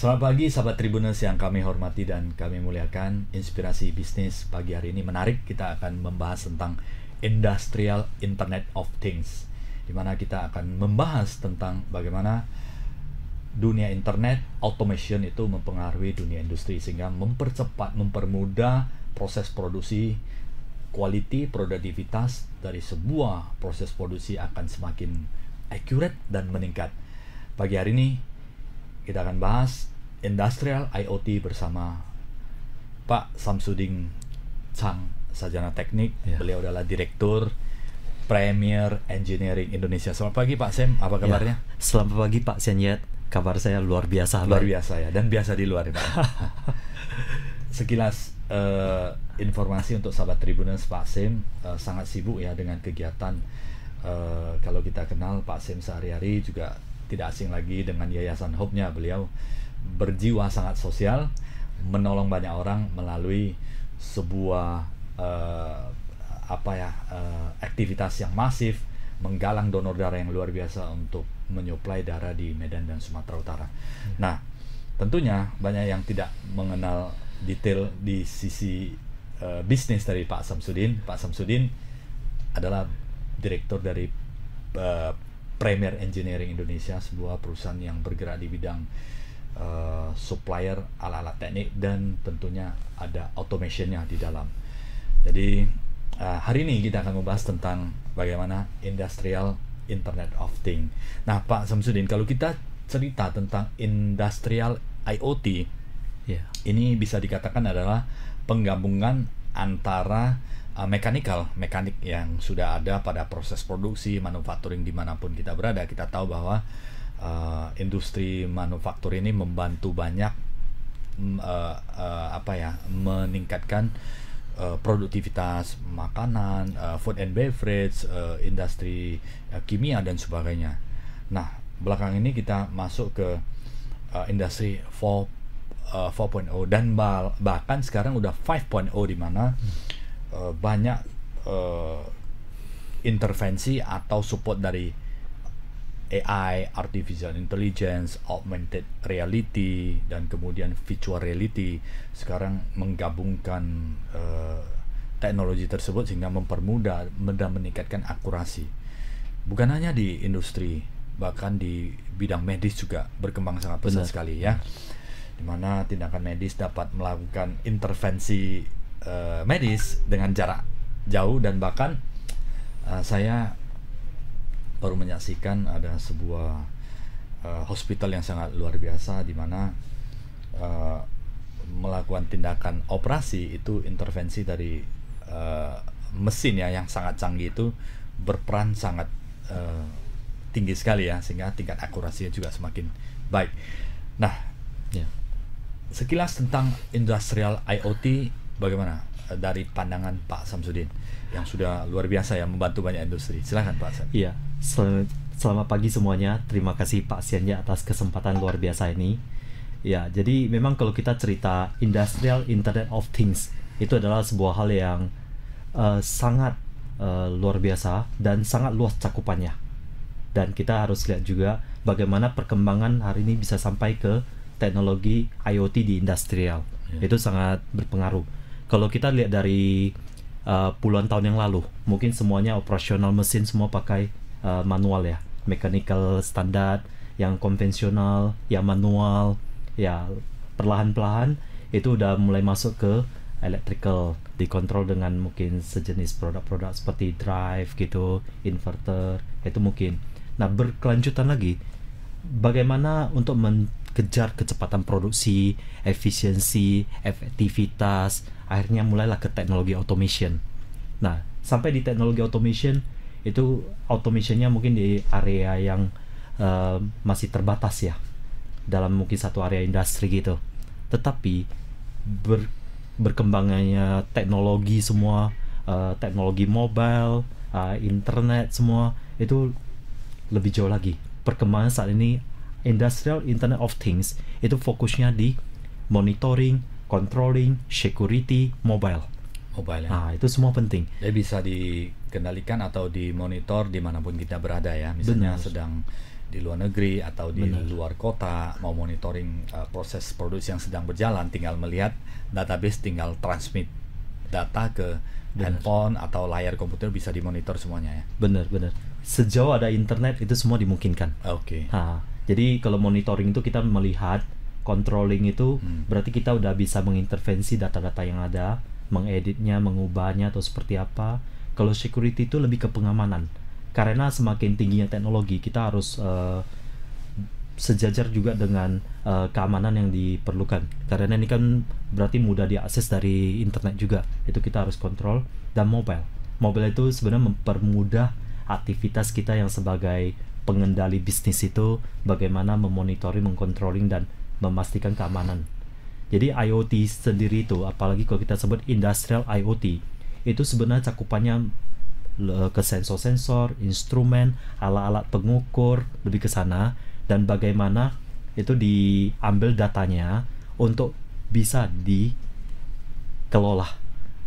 Selamat pagi sahabat Tribuners yang kami hormati dan kami muliakan. Inspirasi bisnis pagi hari ini menarik. Kita akan membahas tentang Industrial Internet of Things, di mana kita akan membahas tentang bagaimana dunia internet, automation itu mempengaruhi dunia industri sehingga mempercepat, mempermudah proses produksi, quality, produktivitas dari sebuah proses produksi akan semakin accurate dan meningkat. Pagi hari ini kita akan bahas Industrial IoT bersama Pak Samsudin Chang, sarjana teknik. Beliau adalah Direktur Premier Engineering Indonesia. Selamat pagi Pak Sam, apa kabarnya? Selamat pagi Pak Senyet, kabar saya luar biasa. Luar biasa ya, dan biasa di luar ya Pak. Sekilas informasi untuk sahabat Tribuners, Pak Sam sangat sibuk ya dengan kegiatan. Kalau kita kenal Pak Sam sehari-hari juga tidak asing lagi dengan Yayasan Hope-nya. Beliau berjiwa sangat sosial, menolong banyak orang melalui sebuah aktivitas yang masif, menggalang donor darah yang luar biasa untuk menyuplai darah di Medan dan Sumatera Utara. Nah, tentunya banyak yang tidak mengenal detail di sisi bisnis dari Pak Samsudin. Pak Samsudin adalah direktur dari Premier Engineering Indonesia, sebuah perusahaan yang bergerak di bidang supplier alat-alat teknik dan tentunya ada automationnya di dalam. Jadi hari ini kita akan membahas tentang bagaimana Industrial Internet of Things. Nah Pak Samsudin, kalau kita cerita tentang Industrial IoT, ini bisa dikatakan adalah penggabungan antara mekanik yang sudah ada pada proses produksi manufacturing dimanapun kita berada. Kita tahu bahwa industri manufaktur ini membantu banyak meningkatkan produktivitas makanan, food and beverage, industri kimia dan sebagainya. Nah, belakang ini kita masuk ke industri 4.0 dan bahkan sekarang udah 5.0 di mana banyak intervensi atau support dari AI, Artificial Intelligence, Augmented Reality, dan kemudian Virtual Reality sekarang menggabungkan teknologi tersebut sehingga mempermudah dan meningkatkan akurasi. Bukan hanya di industri, bahkan di bidang medis juga berkembang sangat pesat sekali ya, dimana tindakan medis dapat melakukan intervensi medis dengan jarak jauh. Dan bahkan saya baru menyaksikan ada sebuah hospital yang sangat luar biasa di mana melakukan tindakan operasi itu intervensi dari mesin ya yang sangat canggih itu berperan sangat tinggi sekali ya, sehingga tingkat akurasinya juga semakin baik. Nah, sekilas tentang Industrial IoT bagaimana dari pandangan Pak Samsudin yang sudah luar biasa ya membantu banyak industri. Silakan Pak Sam. Iya, selamat pagi semuanya. Terima kasih Pak Sianja atas kesempatan luar biasa ini. Ya, jadi memang kalau kita cerita Industrial Internet of Things itu adalah sebuah hal yang sangat luar biasa dan sangat luas cakupannya. Dan kita harus lihat juga bagaimana perkembangan hari ini bisa sampai ke teknologi IoT di industrial. Itu sangat berpengaruh. Kalau kita lihat dari puluhan tahun yang lalu, mungkin semuanya operasional mesin semua pakai manual ya, mechanical standar, yang konvensional, yang manual, ya perlahan-lahan itu udah mulai masuk ke electrical, dikontrol dengan mungkin sejenis produk-produk seperti drive gitu, inverter, itu mungkin. Nah, berkelanjutan lagi, bagaimana untuk mengejar kecepatan produksi, efisiensi, efektivitas, akhirnya mulailah ke teknologi automation. Nah, sampai di teknologi automation itu automationnya mungkin di area yang masih terbatas ya, dalam mungkin satu area industri gitu. Tetapi berkembangnya teknologi semua, teknologi mobile, internet semua itu lebih jauh lagi. Perkembangan saat ini Industrial Internet of Things itu fokusnya di monitoring, controlling, security, mobile ya. Nah, itu semua penting. Jadi bisa dikendalikan atau dimonitor dimanapun kita berada ya. Misalnya sedang di luar negeri atau di Benar. luar kota mau monitoring proses produksi yang sedang berjalan, tinggal melihat database, tinggal transmit data ke handphone atau layar komputer, bisa dimonitor semuanya ya. Benar. Sejauh ada internet itu semua dimungkinkan. Oke. Jadi kalau monitoring itu kita melihat, controlling itu berarti kita udah bisa mengintervensi data-data yang ada, mengeditnya, mengubahnya atau seperti apa. Kalau security itu lebih ke pengamanan. Karena semakin tingginya teknologi, kita harus sejajar juga dengan keamanan yang diperlukan. Karena ini kan berarti mudah diakses dari internet juga. Itu kita harus kontrol. Dan mobile. Mobile itu sebenarnya mempermudah aktivitas kita yang sebagai pengendali bisnis itu, bagaimana memonitoring, mengcontrolling dan memastikan keamanan. Jadi IoT sendiri itu, apalagi kalau kita sebut industrial IoT, itu sebenarnya cakupannya ke sensor-sensor, instrumen, alat-alat pengukur, lebih ke sana, dan bagaimana itu diambil datanya untuk bisa dikelola.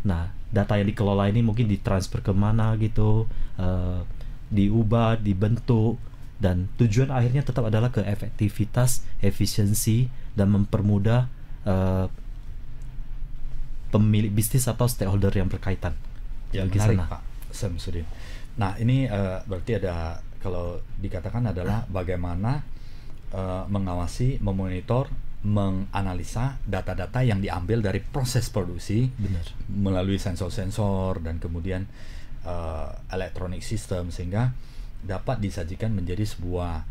Nah, data yang dikelola ini mungkin ditransfer kemana gitu, diubah, dibentuk, dan tujuan akhirnya tetap adalah ke efektivitas, efisiensi, dan mempermudah pemilik bisnis atau stakeholder yang berkaitan. Ya, menarik Pak Samsudin. Nah, ini berarti ada, kalau dikatakan adalah bagaimana mengawasi, memonitor, menganalisa data-data yang diambil dari proses produksi. Benar. Melalui sensor-sensor dan kemudian electronic system, sehingga dapat disajikan menjadi sebuah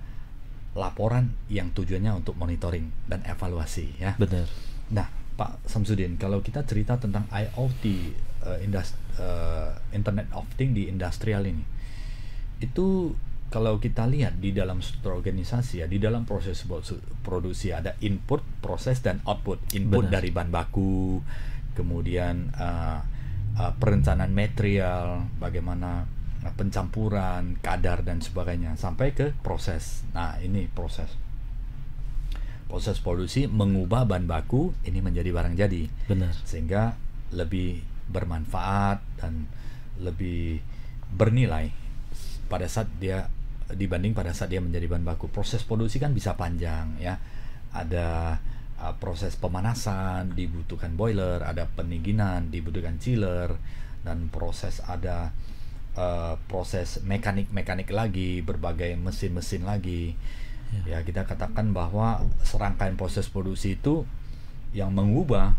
laporan yang tujuannya untuk monitoring dan evaluasi ya. Benar. Nah, Pak Samsudin, kalau kita cerita tentang IoT, Internet of Things di industrial ini, itu kalau kita lihat di dalam struktur organisasi ya, di dalam proses produksi ada input, proses, dan output. Input dari bahan baku, kemudian perencanaan material, bagaimana pencampuran, kadar dan sebagainya, sampai ke proses. Nah, ini proses produksi mengubah bahan baku ini menjadi barang jadi. Benar. Sehingga lebih bermanfaat dan lebih bernilai pada saat dia dibanding pada saat dia menjadi bahan baku. Proses produksi kan bisa panjang ya. Ada proses pemanasan, dibutuhkan boiler, ada pendinginan, dibutuhkan chiller, dan proses ada proses mekanik lagi, berbagai mesin lagi. Ya, kita katakan bahwa serangkaian proses produksi itu yang mengubah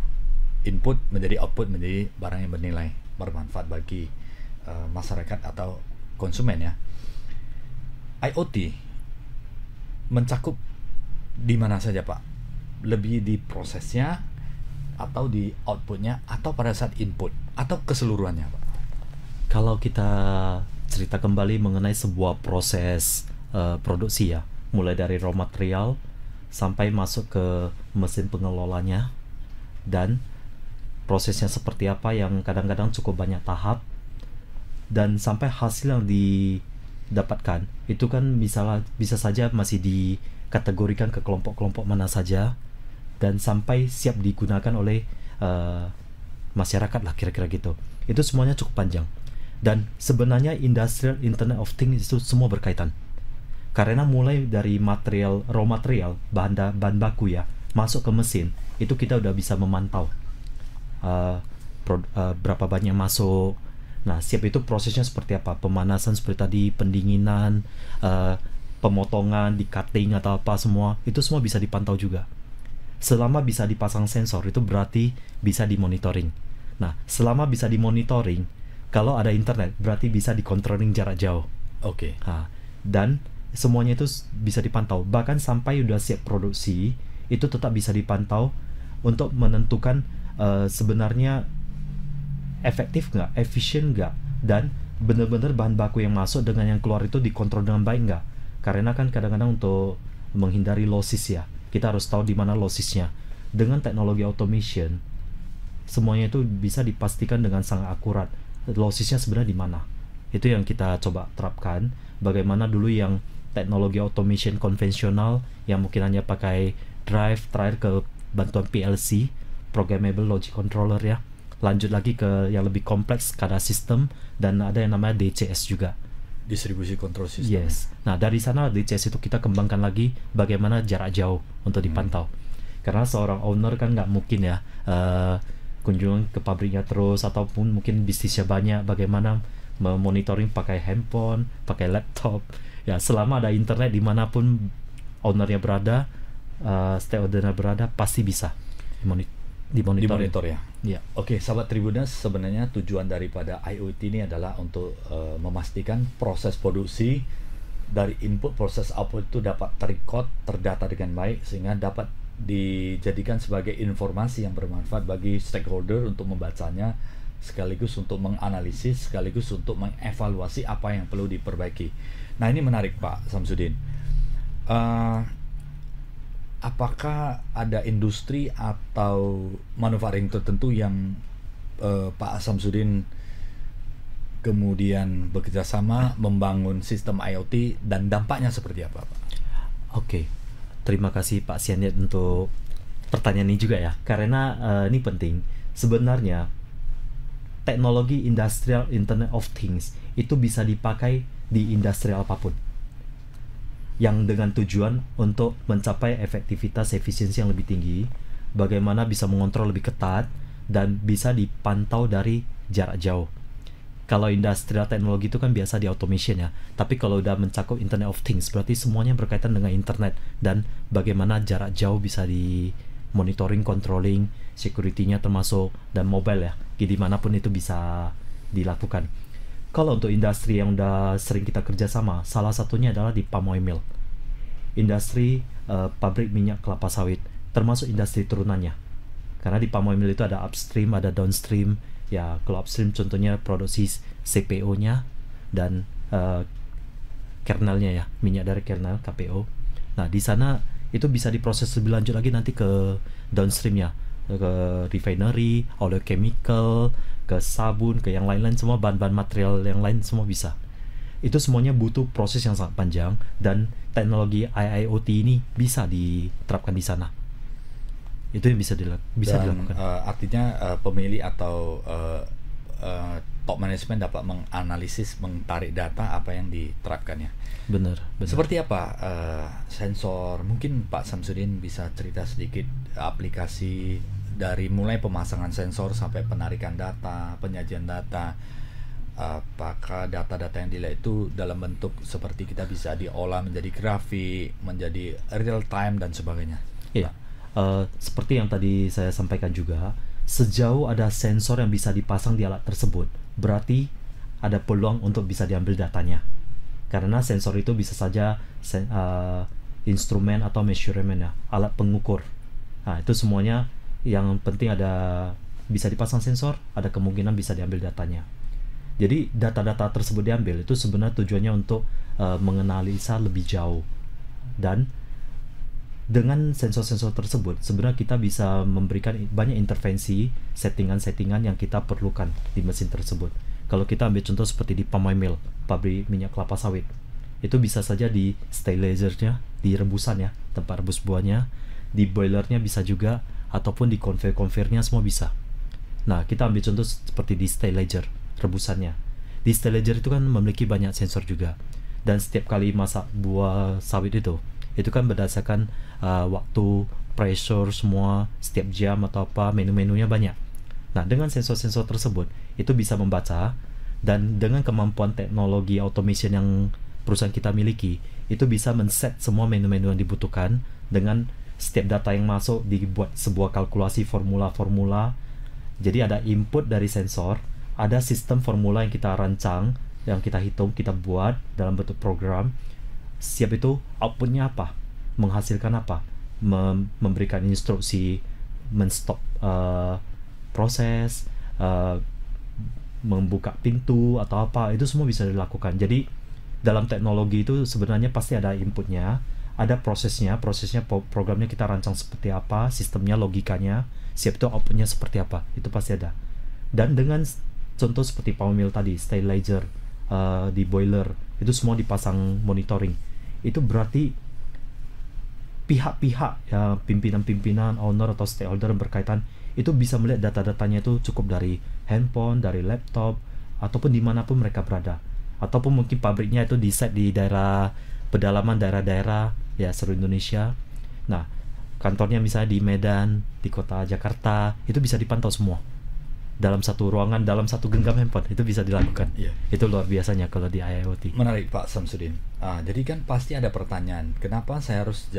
input menjadi output, menjadi barang yang bernilai, bermanfaat bagi masyarakat atau konsumen ya. IoT mencakup di mana saja Pak? Lebih di prosesnya, atau di outputnya, atau pada saat input, atau keseluruhannya Pak? Kalau kita cerita kembali mengenai sebuah proses produksi ya, mulai dari raw material sampai masuk ke mesin pengelolanya, dan prosesnya seperti apa yang kadang-kadang cukup banyak tahap, dan sampai hasil yang didapatkan itu kan bisa saja masih dikategorikan ke kelompok-kelompok mana saja, dan sampai siap digunakan oleh masyarakat lah, kira-kira gitu. Itu semuanya cukup panjang, dan sebenarnya industrial Internet of Things itu semua berkaitan. Karena mulai dari raw material, bahan baku ya, masuk ke mesin, itu kita udah bisa memantau berapa banyak masuk. Nah, siap itu prosesnya seperti apa, pemanasan seperti tadi, pendinginan, pemotongan, di cutting atau apa, semua itu semua bisa dipantau juga. Selama bisa dipasang sensor, itu berarti bisa dimonitoring. Nah, selama bisa dimonitoring, kalau ada internet berarti bisa dikontrolling jarak jauh. Oke. Dan semuanya itu bisa dipantau, bahkan sampai udah siap produksi itu tetap bisa dipantau untuk menentukan sebenarnya efektif nggak, efisien nggak, dan benar-benar bahan baku yang masuk dengan yang keluar itu dikontrol dengan baik nggak. Karena kan kadang-kadang untuk menghindari losses ya, kita harus tahu di mana lossesnya. Dengan teknologi automation, semuanya itu bisa dipastikan dengan sangat akurat lossesnya sebenarnya di mana. Itu yang kita coba terapkan. Bagaimana dulu yang teknologi automation konvensional yang mungkin hanya pakai drive, terakhir ke bantuan PLC, Programmable Logic Controller ya, lanjut lagi ke yang lebih kompleks, SCADA system, dan ada yang namanya DCS juga. distribusi control system. Yes. Nah, dari sana di CS itu kita kembangkan lagi bagaimana jarak jauh untuk dipantau. Karena seorang owner kan nggak mungkin ya kunjungan ke pabriknya terus, ataupun mungkin bisnisnya banyak, bagaimana memonitoring pakai handphone, pakai laptop. Ya, selama ada internet dimanapun ownernya berada, stakeholdernya berada, pasti bisa Dimonitor ya. Ya. Oke, sahabat Tribuners, sebenarnya tujuan daripada IoT ini adalah untuk memastikan proses produksi dari input proses output itu dapat terrecord, terdata dengan baik, sehingga dapat dijadikan sebagai informasi yang bermanfaat bagi stakeholder untuk membacanya, sekaligus untuk menganalisis, sekaligus untuk mengevaluasi apa yang perlu diperbaiki. Nah, ini menarik Pak Samsudin. Apakah ada industri atau manufacturing tertentu yang Pak Samsudin kemudian bekerja sama membangun sistem IoT, dan dampaknya seperti apa, Pak? Oke, terima kasih Pak Sianit untuk pertanyaan ini juga ya, karena ini penting. Sebenarnya teknologi industrial Internet of Things itu bisa dipakai di industri apapun, yang dengan tujuan untuk mencapai efektivitas efisiensi yang lebih tinggi, bagaimana bisa mengontrol lebih ketat, dan bisa dipantau dari jarak jauh. Kalau industrial teknologi itu kan biasa di automation ya, tapi kalau udah mencakup Internet of Things, berarti semuanya berkaitan dengan internet, dan bagaimana jarak jauh bisa di monitoring, controlling, security-nya termasuk, dan mobile ya, dimanapun itu bisa dilakukan. Kalau untuk industri yang udah sering kita kerjasama, salah satunya adalah di palm oil mill, industri pabrik minyak kelapa sawit, termasuk industri turunannya. Karena di palm oil mill itu ada upstream, ada downstream. Ya, kalau upstream contohnya produksi CPO-nya dan kernelnya ya, minyak dari kernel KPO. Nah, di sana itu bisa diproses lebih lanjut lagi nanti ke downstreamnya, ke refinery, oleochemical, ke sabun, ke yang lain-lain, semua bahan-bahan material yang lain semua bisa. Itu semuanya butuh proses yang sangat panjang, dan teknologi IIoT ini bisa diterapkan di sana. Itu yang bisa dilakukan. Artinya pemilih atau top management dapat menganalisis, mentarik data apa yang diterapkannya. Benar. Seperti apa sensor? Mungkin Pak Samsudin bisa cerita sedikit aplikasi dari mulai pemasangan sensor sampai penarikan data, penyajian data. Apakah data-data yang dilihat itu dalam bentuk seperti kita bisa diolah menjadi grafik, menjadi real time dan sebagainya? Iya. Seperti yang tadi saya sampaikan juga, sejauh ada sensor yang bisa dipasang di alat tersebut, berarti ada peluang untuk bisa diambil datanya. Karena sensor itu bisa saja instrumen atau measurement ya, alat pengukur. Nah, itu semuanya yang penting ada bisa dipasang sensor, ada kemungkinan bisa diambil datanya. Jadi data-data tersebut diambil itu sebenarnya tujuannya untuk menganalisa lebih jauh, dan dengan sensor-sensor tersebut sebenarnya kita bisa memberikan banyak intervensi, settingan-settingan yang kita perlukan di mesin tersebut. Kalau kita ambil contoh seperti di palm oil mill, pabrik minyak kelapa sawit, itu bisa saja di sterilizer-nya, di rebusan ya, tempat rebus buahnya, di boilernya bisa juga, ataupun di konveyor-konveyornya semua bisa. Nah, kita ambil contoh seperti di sterilizer, rebusannya. Di sterilizer itu kan memiliki banyak sensor juga, dan setiap kali masak buah sawit itu kan berdasarkan waktu, pressure semua, setiap jam atau apa, menu-menunya banyak. Nah, dengan sensor-sensor tersebut itu bisa membaca, dan dengan kemampuan teknologi automation yang perusahaan kita miliki, itu bisa men-set semua menu-menu yang dibutuhkan. Dengan setiap data yang masuk dibuat sebuah kalkulasi formula-formula. Jadi ada input dari sensor, ada sistem formula yang kita rancang, yang kita hitung, kita buat dalam bentuk program. Siap itu outputnya apa, menghasilkan apa, memberikan instruksi, men-stop proses, membuka pintu atau apa, itu semua bisa dilakukan. Jadi dalam teknologi itu sebenarnya pasti ada inputnya, ada prosesnya programnya kita rancang seperti apa, sistemnya, logikanya, siap itu outputnya seperti apa, itu pasti ada. Dan dengan contoh seperti palm mill tadi, sterilizer, di boiler, itu semua dipasang monitoring. Itu berarti pihak-pihak ya, pimpinan-pimpinan, owner atau stakeholder yang berkaitan itu bisa melihat data-datanya itu cukup dari handphone, dari laptop, ataupun dimanapun mereka berada. ataupun mungkin pabriknya itu di set di daerah pedalaman daerah-daerah ya seluruh Indonesia. Nah, kantornya misalnya di Medan, di kota Jakarta, itu bisa dipantau semua dalam satu ruangan, dalam satu genggam handphone, itu bisa dilakukan. Iya. Itu luar biasanya kalau di IoT. Menarik Pak Samsudin. Jadi kan pasti ada pertanyaan, kenapa saya harus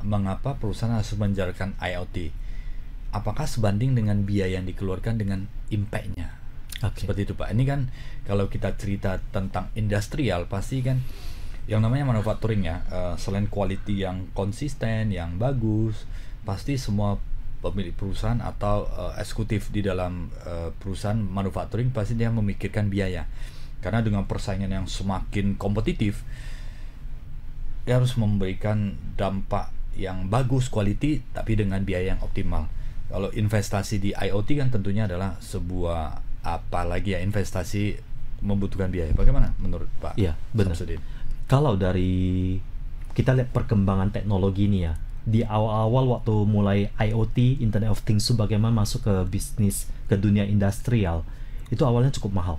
mengapa perusahaan harus menjalankan IoT? Apakah sebanding dengan biaya yang dikeluarkan dengan impact-nya? Seperti itu Pak. Ini kan kalau kita cerita tentang industrial, pasti kan yang namanya manufacturing ya, selain quality yang konsisten, yang bagus, pasti semua pemilik perusahaan atau eksekutif di dalam perusahaan manufacturing pasti dia memikirkan biaya. Karena dengan persaingan yang semakin kompetitif, dia harus memberikan dampak yang bagus, quality, tapi dengan biaya yang optimal. Kalau investasi di IoT kan tentunya adalah sebuah, apalagi ya, investasi membutuhkan biaya. Bagaimana menurut Pak? Iya, benar. Samsudin? Kalau dari kita lihat perkembangan teknologi ini ya, di awal-awal waktu mulai IoT, Internet of Things, bagaimana masuk ke bisnis, ke dunia industrial, itu awalnya cukup mahal.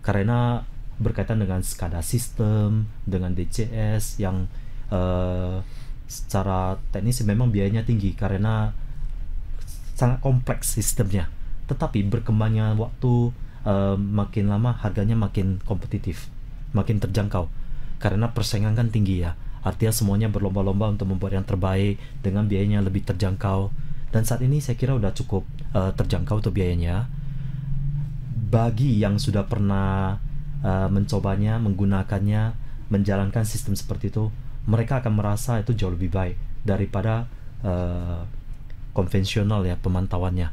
Karena berkaitan dengan SCADA sistem, dengan DCS yang secara teknis memang biayanya tinggi karena sangat kompleks sistemnya. Tetapi berkembangnya waktu makin lama harganya makin kompetitif, makin terjangkau. Karena persaingan kan tinggi ya. Artinya semuanya berlomba-lomba untuk membuat yang terbaik dengan biayanya lebih terjangkau. Dan saat ini saya kira udah cukup terjangkau untuk biayanya. Bagi yang sudah pernah mencobanya, menggunakannya, menjalankan sistem seperti itu, mereka akan merasa itu jauh lebih baik daripada konvensional ya pemantauannya.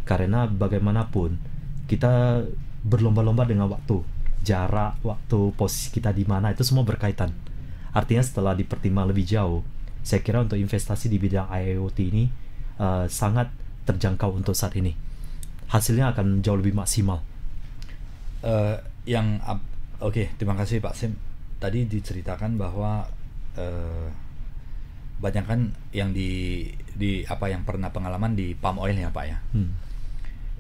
Karena bagaimanapun kita berlomba-lomba dengan waktu, jarak, waktu, posisi kita di mana, itu semua berkaitan. Artinya setelah dipertimbang lebih jauh, saya kira untuk investasi di bidang IoT ini sangat terjangkau untuk saat ini. Hasilnya akan jauh lebih maksimal. Oke, terima kasih Pak Sim. Tadi diceritakan bahwa banyak kan yang di apa yang pernah pengalaman di palm oil ya Pak ya.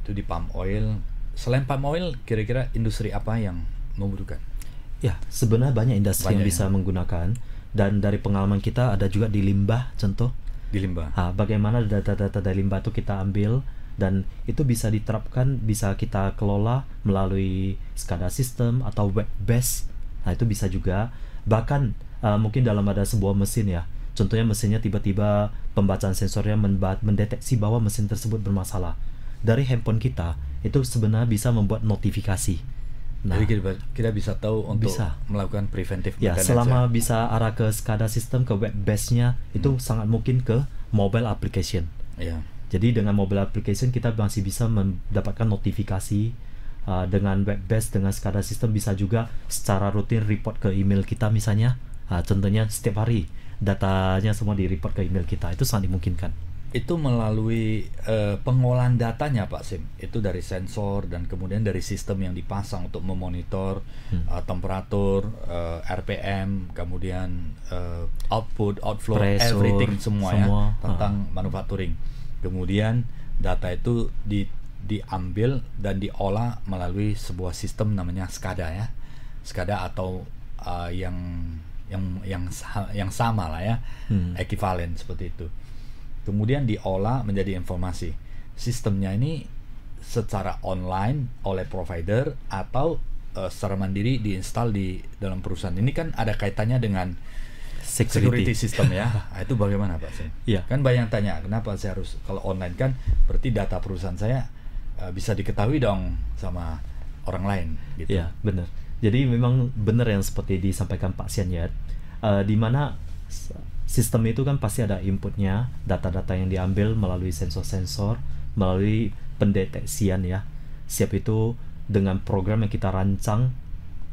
Itu di palm oil. Selain palm oil, kira-kira industri apa yang membutuhkan? Ya, sebenarnya banyak industri yang bisa menggunakan, dan dari pengalaman kita ada juga di limbah, contoh. Di limbah. Bagaimana data-data dari limbah itu kita ambil dan itu bisa diterapkan, bisa kita kelola melalui SCADA system atau web based. Nah, itu bisa juga. Bahkan mungkin dalam ada sebuah mesin ya. Contohnya mesinnya tiba-tiba pembacaan sensornya mendeteksi bahwa mesin tersebut bermasalah. Dari handphone kita itu sebenarnya bisa membuat notifikasi. Nah, jadi kita bisa tahu untuk melakukan preventive maintenance. Ya, selama bisa arah ke SCADA system, ke web base-nya, itu sangat mungkin ke mobile application. Ya. Jadi dengan mobile application kita masih bisa mendapatkan notifikasi. Dengan web base, dengan SCADA system bisa juga secara rutin report ke email kita misalnya. Contohnya setiap hari datanya semua di report ke email kita. Itu sangat dimungkinkan. Itu melalui pengolahan datanya Pak Sim, itu dari sensor dan kemudian dari sistem yang dipasang untuk memonitor temperatur, RPM, kemudian output, outflow, pressure, everything semua ya tentang manufacturing. Kemudian data itu diambil dan diolah melalui sebuah sistem namanya SCADA ya, SCADA atau yang sama lah ya, ekivalen seperti itu. Kemudian diolah menjadi informasi. Sistemnya ini secara online oleh provider atau secara mandiri diinstal di dalam perusahaan. Ini kan ada kaitannya dengan security system ya. Itu bagaimana Pak Sim? Ya. Kan banyak tanya, kenapa saya harus, kalau online kan berarti data perusahaan saya bisa diketahui dong sama orang lain gitu. Iya, benar. Jadi memang benar yang seperti disampaikan Pak Sian ya. Di mana sistem itu kan pasti ada inputnya, data-data yang diambil melalui sensor-sensor, melalui pendeteksian ya. Siap itu dengan program yang kita rancang,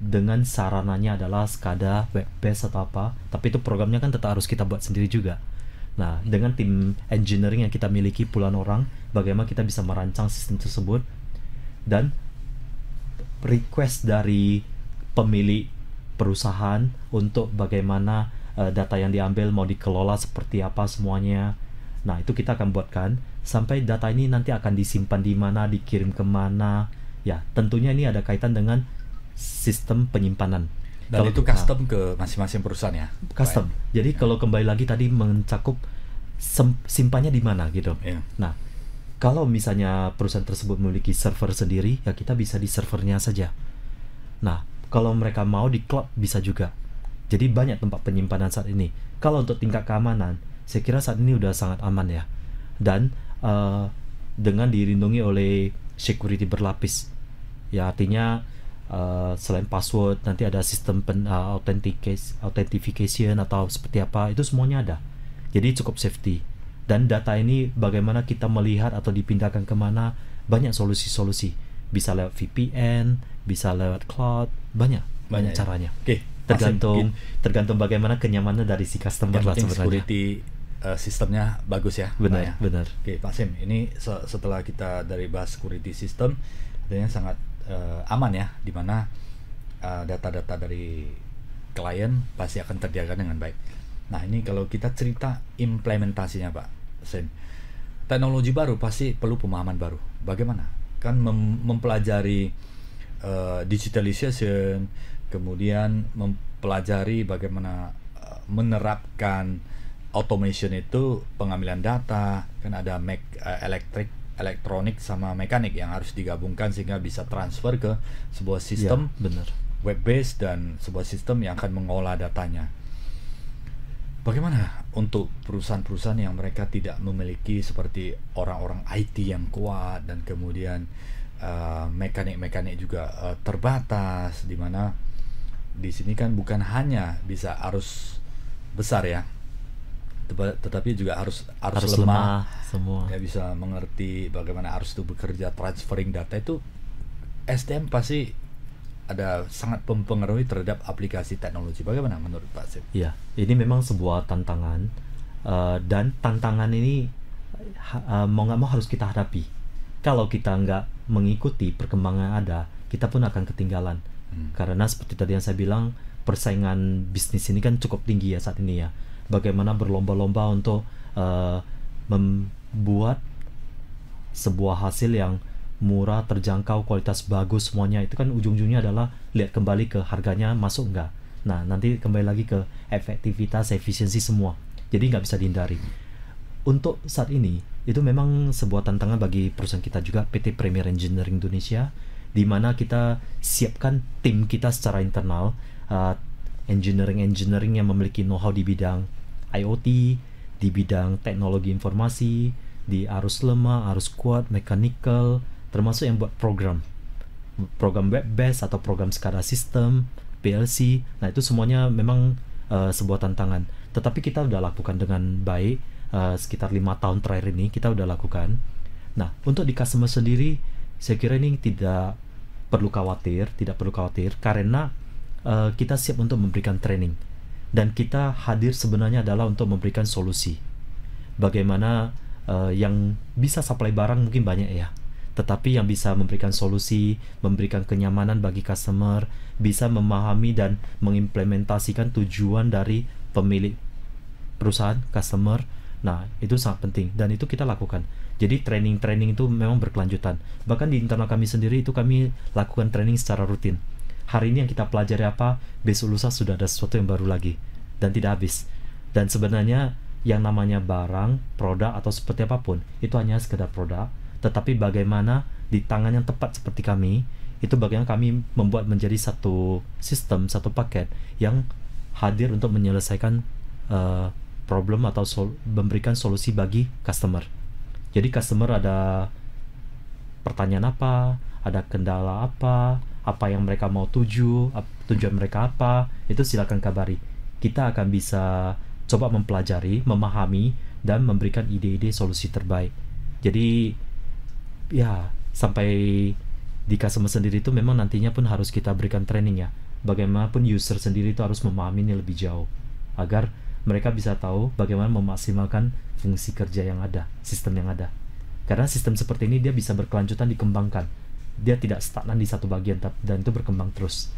dengan sarananya adalah SCADA, web based atau apa, tapi itu programnya kan tetap harus kita buat sendiri juga. Nah, dengan tim engineering yang kita miliki puluhan orang, bagaimana kita bisa merancang sistem tersebut, dan request dari pemilik perusahaan untuk bagaimana data yang diambil mau dikelola seperti apa semuanya. Nah, itu kita akan buatkan sampai data ini nanti akan disimpan di mana, dikirim kemana. Ya, tentunya ini ada kaitan dengan sistem penyimpanan. Dan itu custom ke masing-masing perusahaan ya? Custom. Jadi kalau kembali lagi tadi mencakup simpannya di mana gitu. Nah, kalau misalnya perusahaan tersebut memiliki server sendiri, ya kita bisa di servernya saja. Nah, kalau mereka mau di cloud bisa juga. Jadi banyak tempat penyimpanan saat ini. Kalau untuk tingkat keamanan, saya kira saat ini udah sangat aman ya. Dan dengan dilindungi oleh security berlapis. Ya artinya selain password nanti ada sistem authentication atau seperti apa, itu semuanya ada. Jadi cukup safety. Dan data ini bagaimana kita melihat atau dipindahkan kemana, banyak solusi-solusi. Bisa lewat VPN, bisa lewat cloud, banyak caranya. Oke. Tergantung bagaimana kenyamanan dari si customer lah sebenarnya. Security sistemnya bagus ya. Benar, benar. Oke, Pak Sim, ini setelah kita dari bahas security system, artinya sangat aman ya, dimana data-data dari klien pasti akan terjaga dengan baik. Nah, ini kalau kita cerita implementasinya Pak Sim, teknologi baru pasti perlu pemahaman baru. Bagaimana? Kan mempelajari digitalization, kemudian mempelajari bagaimana menerapkan automation itu, pengambilan data, kan ada elektronik sama mekanik yang harus digabungkan sehingga bisa transfer ke sebuah sistem web based dan sebuah sistem yang akan mengolah datanya. Bagaimana untuk perusahaan-perusahaan yang mereka tidak memiliki seperti orang-orang IT yang kuat dan kemudian mekanik-mekanik juga terbatas, di mana di sini kan bukan hanya bisa arus besar ya, tetapi juga harus lemah semua. Ya, bisa mengerti bagaimana arus itu bekerja, transferring data itu SDM pasti ada sangat mempengaruhi terhadap aplikasi teknologi. Bagaimana menurut Pak Sim? Ya, ini memang sebuah tantangan dan tantangan ini mau nggak mau harus kita hadapi. Kalau kita nggak mengikuti perkembangan yang ada, kita pun akan ketinggalan. Karena seperti tadi yang saya bilang, persaingan bisnis ini kan cukup tinggi ya saat ini ya. Bagaimana berlomba-lomba untuk membuat sebuah hasil yang murah, terjangkau, kualitas bagus semuanya, itu kan ujung-ujungnya adalah lihat kembali ke harganya masuk nggak. Nah, nanti kembali lagi ke efektivitas, efisiensi semua. Jadi nggak bisa dihindari. Untuk saat ini, itu memang sebuah tantangan bagi perusahaan kita juga, PT Premier Engineering Indonesia, di mana kita siapkan tim kita secara internal, engineering yang memiliki know-how di bidang IoT, di bidang teknologi informasi, di arus lemah, arus kuat, mechanical, termasuk yang buat program web based atau program SCADA sistem, PLC. Nah, itu semuanya memang sebuah tantangan. Tetapi kita udah lakukan dengan baik, sekitar 5 tahun terakhir ini kita udah lakukan. Nah, untuk di customer sendiri, saya kira ini tidak perlu khawatir karena kita siap untuk memberikan training, dan kita hadir sebenarnya adalah untuk memberikan solusi. Bagaimana yang bisa supply barang mungkin banyak ya, tetapi yang bisa memberikan solusi, memberikan kenyamanan bagi customer, bisa memahami dan mengimplementasikan tujuan dari pemilik perusahaan, customer. Nah, itu sangat penting dan itu kita lakukan. Jadi training itu memang berkelanjutan. Bahkan di internal kami sendiri itu kami lakukan training secara rutin. Hari ini yang kita pelajari apa, besok lusa sudah ada sesuatu yang baru lagi dan tidak habis. Dan sebenarnya yang namanya barang, produk atau seperti apapun itu hanya sekedar produk, tetapi bagaimana di tangan yang tepat seperti kami, itu bagaimana kami membuat menjadi satu sistem, satu paket yang hadir untuk menyelesaikan problem atau memberikan solusi bagi customer. Jadi customer ada pertanyaan apa, ada kendala apa yang mereka mau tujuan mereka apa, itu silakan kabari. Kita akan bisa coba mempelajari, memahami, dan memberikan ide-ide solusi terbaik. Jadi ya, sampai di customer sendiri itu memang nantinya pun harus kita berikan training ya. Bagaimanapun user sendiri itu harus memahaminya lebih jauh, agar mereka bisa tahu bagaimana memaksimalkan fungsi kerja yang ada, sistem yang ada. Karena sistem seperti ini dia bisa berkelanjutan dikembangkan. Dia tidak stagnan di satu bagian dan itu berkembang terus.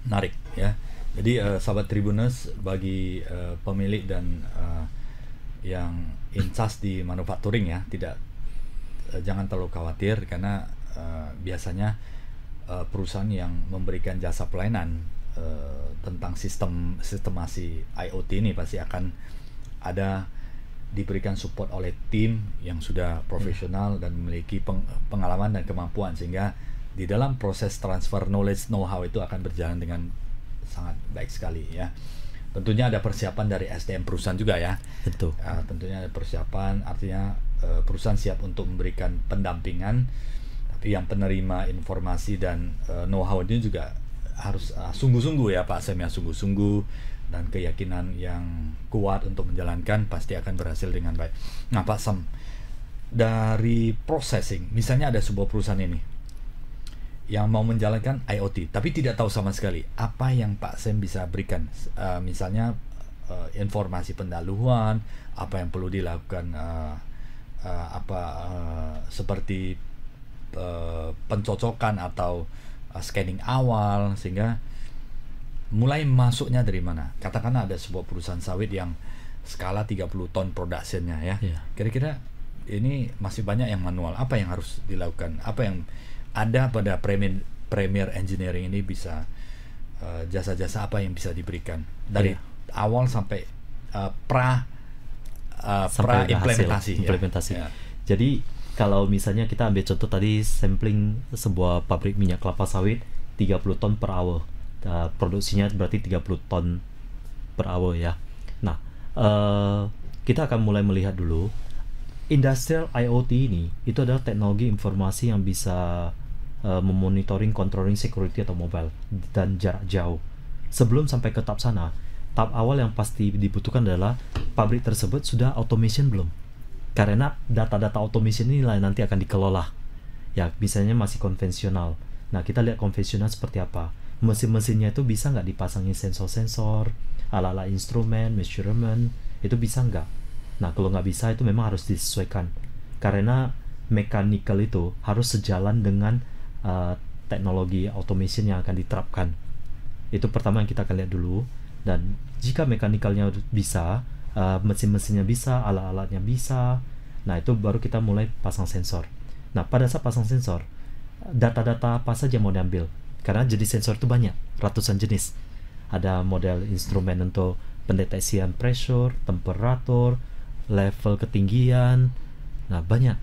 Menarik ya. Jadi sahabat Tribuners, bagi pemilik dan yang in charge di manufacturing ya, jangan terlalu khawatir karena biasanya perusahaan yang memberikan jasa pelayanan tentang sistemasi IoT ini pasti akan ada diberikan support oleh tim yang sudah profesional dan memiliki pengalaman dan kemampuan, sehingga di dalam proses transfer knowledge know-how itu akan berjalan dengan sangat baik sekali ya. Tentunya ada persiapan dari SDM perusahaan juga ya. Tentu. Tentunya ada persiapan, artinya perusahaan siap untuk memberikan pendampingan, tapi yang penerima informasi dan know-how ini juga harus sungguh-sungguh ya Pak Sam ya, sungguh-sungguh dan keyakinan yang kuat untuk menjalankan, pasti akan berhasil dengan baik. Nah Pak Sam, dari processing, misalnya ada sebuah perusahaan ini yang mau menjalankan IoT tapi tidak tahu sama sekali, apa yang Pak Sam bisa berikan? Misalnya informasi pendahuluan, apa yang perlu dilakukan, seperti pencocokan atau scanning awal, sehingga mulai masuknya dari mana? Katakanlah ada sebuah perusahaan sawit yang skala 30 ton productionnya ya. Kira-kira ini masih banyak yang manual. Apa yang harus dilakukan? Apa yang ada pada Premier Engineering ini bisa jasa-jasa apa yang bisa diberikan dari awal sampai pra implementasi. Ya. Jadi kalau misalnya kita ambil contoh tadi sampling sebuah pabrik minyak kelapa sawit 30 ton per hour. Produksinya berarti 30 ton per hour ya. Nah, kita akan mulai melihat dulu industrial IoT ini itu adalah teknologi informasi yang bisa memonitoring, controlling security atau mobile dan jarak jauh. Sebelum sampai ke tahap sana, tahap awal yang pasti dibutuhkan adalah pabrik tersebut sudah automation belum? Karena data-data automation ini nanti akan dikelola. Ya, misalnya masih konvensional. Nah, kita lihat konvensional seperti apa. Mesin-mesinnya itu bisa nggak dipasangin sensor-sensor, ala-ala instrumen, measurement, itu bisa nggak? Nah, kalau nggak bisa itu memang harus disesuaikan. Karena mechanical itu harus sejalan dengan teknologi automation yang akan diterapkan. Itu pertama yang kita akan lihat dulu. Dan jika mechanical-nya bisa, mesin-mesinnya bisa, alat-alatnya bisa, nah itu baru kita mulai pasang sensor. Nah, pada saat pasang sensor, data-data apa saja mau diambil? Karena jenis sensor itu banyak, ratusan jenis. Ada model instrumen untuk pendeteksian pressure, temperatur, level ketinggian, nah banyak,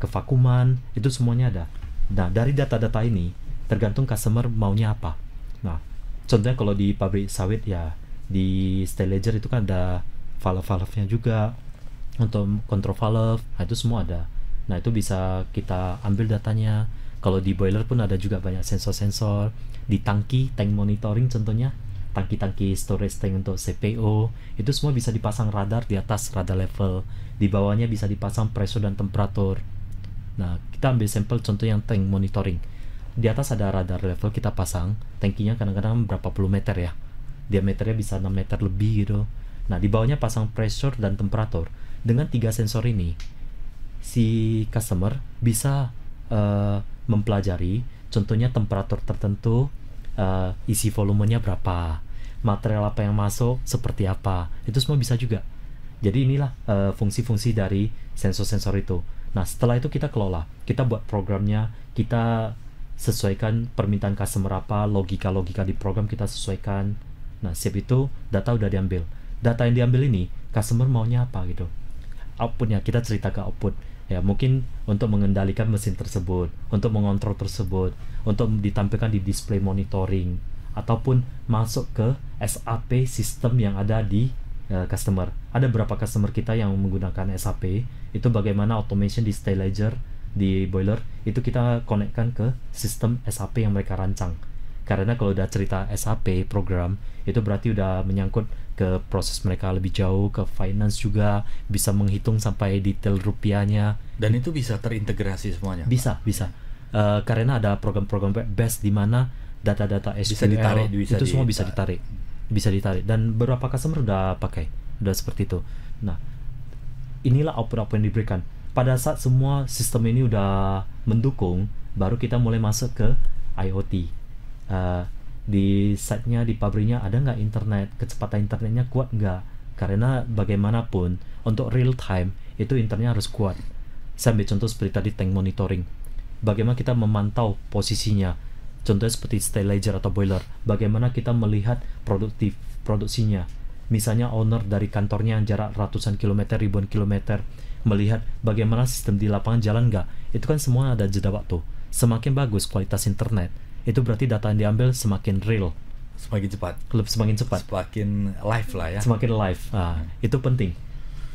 kevakuman, itu semuanya ada. Nah, dari data-data ini tergantung customer maunya apa. Nah, contohnya kalau di pabrik sawit ya, di stylager itu kan ada valve-valve-nya juga untuk kontrol valve, nah itu semua ada. Nah, itu bisa kita ambil datanya. Kalau di boiler pun ada juga banyak sensor-sensor. Di tangki, tank monitoring contohnya, tangki-tangki storage tank untuk CPO, itu semua bisa dipasang radar di atas, radar level. Di bawahnya bisa dipasang pressure dan temperatur. Nah, kita ambil sampel contoh yang tank monitoring. Di atas ada radar level, kita pasang, tankinya kadang-kadang berapa puluh meter ya. Diameternya bisa 6 meter lebih gitu. Nah, di bawahnya pasang pressure dan temperatur. Dengan 3 sensor ini, si customer bisa mempelajari, contohnya temperatur tertentu, isi volumenya berapa, material apa yang masuk, seperti apa, itu semua bisa juga. Jadi inilah fungsi-fungsi dari sensor-sensor itu. Nah, setelah itu kita kelola, kita buat programnya, kita sesuaikan permintaan customer apa, logika-logika di program kita sesuaikan. Nah, siap itu data udah diambil. Data yang diambil ini, customer maunya apa gitu. Outputnya, kita cerita ke output. Ya, mungkin untuk mengendalikan mesin tersebut, untuk mengontrol tersebut, untuk ditampilkan di display monitoring, ataupun masuk ke SAP sistem yang ada di customer. Ada beberapa customer kita yang menggunakan SAP, itu bagaimana automation di stylager, di boiler, itu kita konekkan ke sistem SAP yang mereka rancang. Karena kalau udah cerita SAP program, itu berarti udah menyangkut ke proses mereka lebih jauh, ke finance juga, bisa menghitung sampai detail rupiahnya. Dan itu bisa terintegrasi semuanya? Bisa. Karena ada program-program web-based di mana data-data SQL bisa ditarik, itu semua bisa ditarik. Dan beberapa customer udah pakai, udah seperti itu. Nah, inilah output yang diberikan. Pada saat semua sistem ini udah mendukung, baru kita mulai masuk ke IoT. Di site-nya, di pabriknya ada nggak internet, kecepatan internetnya kuat nggak? Karena bagaimanapun untuk real time itu internetnya harus kuat. Saya ambil contoh seperti tadi tank monitoring. Bagaimana kita memantau posisinya, Contohnya seperti stylizer atau boiler. Bagaimana kita melihat produksinya. Misalnya owner dari kantornya yang jarak ratusan kilometer, ribuan kilometer, melihat bagaimana sistem di lapangan jalan nggak. Itu kan semua ada jeda waktu. Semakin bagus kualitas internet, itu berarti data yang diambil semakin real. Semakin cepat. Semakin cepat. Semakin live lah ya. Semakin live. Itu penting.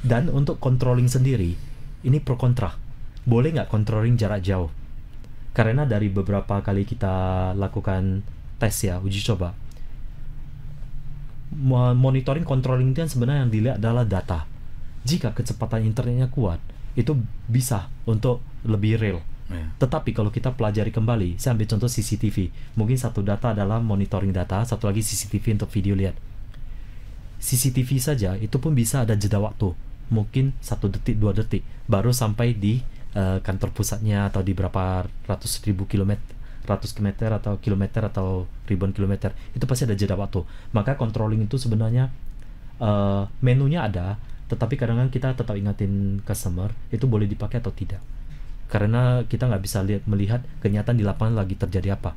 Dan untuk controlling sendiri, ini pro kontra. Boleh nggak controlling jarak jauh? Karena dari beberapa kali kita lakukan tes ya, uji coba, monitoring controlling itu yang sebenarnya yang dilihat adalah data. Jika kecepatan internetnya kuat, itu bisa untuk lebih real. Tetapi kalau kita pelajari kembali, saya ambil contoh CCTV. Mungkin satu data adalah monitoring data, satu lagi CCTV untuk video lihat. CCTV saja itu pun bisa ada jeda waktu, mungkin 1 detik, 2 detik, baru sampai di kantor pusatnya atau di berapa ratus kilometer atau ribuan kilometer. Itu pasti ada jeda waktu. Maka controlling itu sebenarnya menunya ada, tetapi kadang-kadang kita tetap ingatin customer itu boleh dipakai atau tidak. Karena kita nggak bisa melihat kenyataan di lapangan lagi terjadi apa.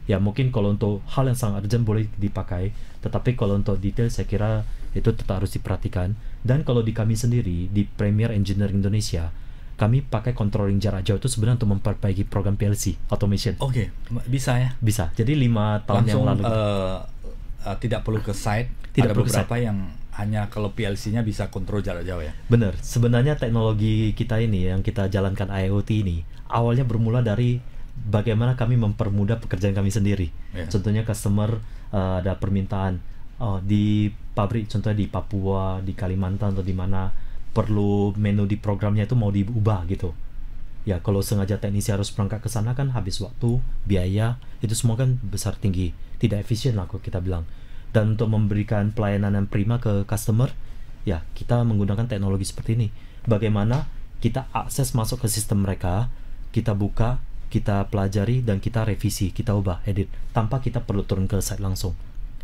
Ya mungkin kalau untuk hal yang sangat urgent boleh dipakai, tetapi kalau untuk detail saya kira itu tetap harus diperhatikan. Dan kalau di kami sendiri, di Premier Engineering Indonesia, kami pakai controlling jarak jauh itu sebenarnya untuk memperbaiki program PLC automation. Oke, bisa ya? Bisa. Jadi 5 tahun langsung, yang lalu tidak perlu ke site. Tidak ada perlu beberapa yang hanya kalau PLC-nya bisa kontrol jarak jauh ya. Benar. Sebenarnya teknologi kita ini yang kita jalankan IoT ini awalnya bermula dari bagaimana kami mempermudah pekerjaan kami sendiri. Contohnya customer ada permintaan di pabrik, contohnya di Papua, di Kalimantan atau di mana, perlu menu di programnya itu mau diubah gitu. Ya kalau sengaja teknisi harus berangkat ke sana kan habis waktu, biaya, itu semua kan besar tinggi, tidak efisien lah kalau kita bilang. Dan untuk memberikan pelayanan yang prima ke customer, ya kita menggunakan teknologi seperti ini. Bagaimana kita akses masuk ke sistem mereka, kita buka, kita pelajari, dan kita revisi, kita ubah, edit, tanpa kita perlu turun ke site langsung.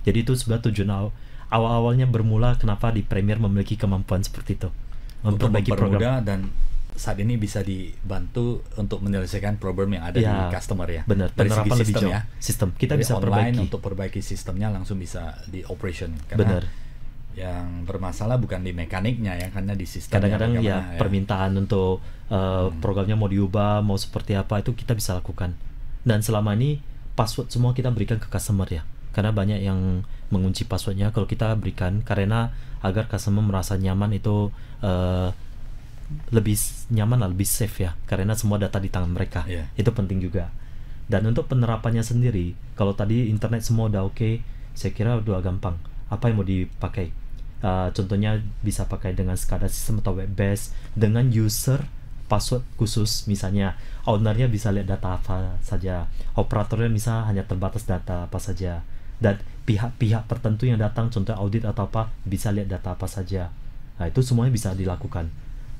Jadi itu sebenarnya tujuan awal-awalnya bermula kenapa di Premier memiliki kemampuan seperti itu. Untuk mempermudah dan saat ini bisa dibantu untuk menyelesaikan problem yang ada di customer ya. Benar. Dari segi sistem lebih ya. Sistem kita jadi bisa online perbaiki. untuk perbaiki sistemnya langsung bisa di operation. Karena yang bermasalah bukan di mekaniknya ya, karena di sistem. Kadang-kadang ya permintaan untuk programnya mau diubah, mau seperti apa itu kita bisa lakukan. Dan selama ini password semua kita berikan ke customer ya. Karena banyak yang mengunci passwordnya, kalau kita berikan karena agar customer merasa nyaman itu lebih nyaman lah, lebih safe ya, karena semua data di tangan mereka. Itu penting juga. Dan untuk penerapannya sendiri, kalau tadi internet semua udah oke, saya kira udah gampang. Apa yang mau dipakai? Contohnya bisa pakai dengan SCADA sistem atau web based dengan user password khusus. Misalnya ownernya bisa lihat data apa saja, operatornya misalnya hanya terbatas data apa saja, dan pihak-pihak tertentu yang datang, contoh audit atau apa, bisa lihat data apa saja. Nah itu semuanya bisa dilakukan.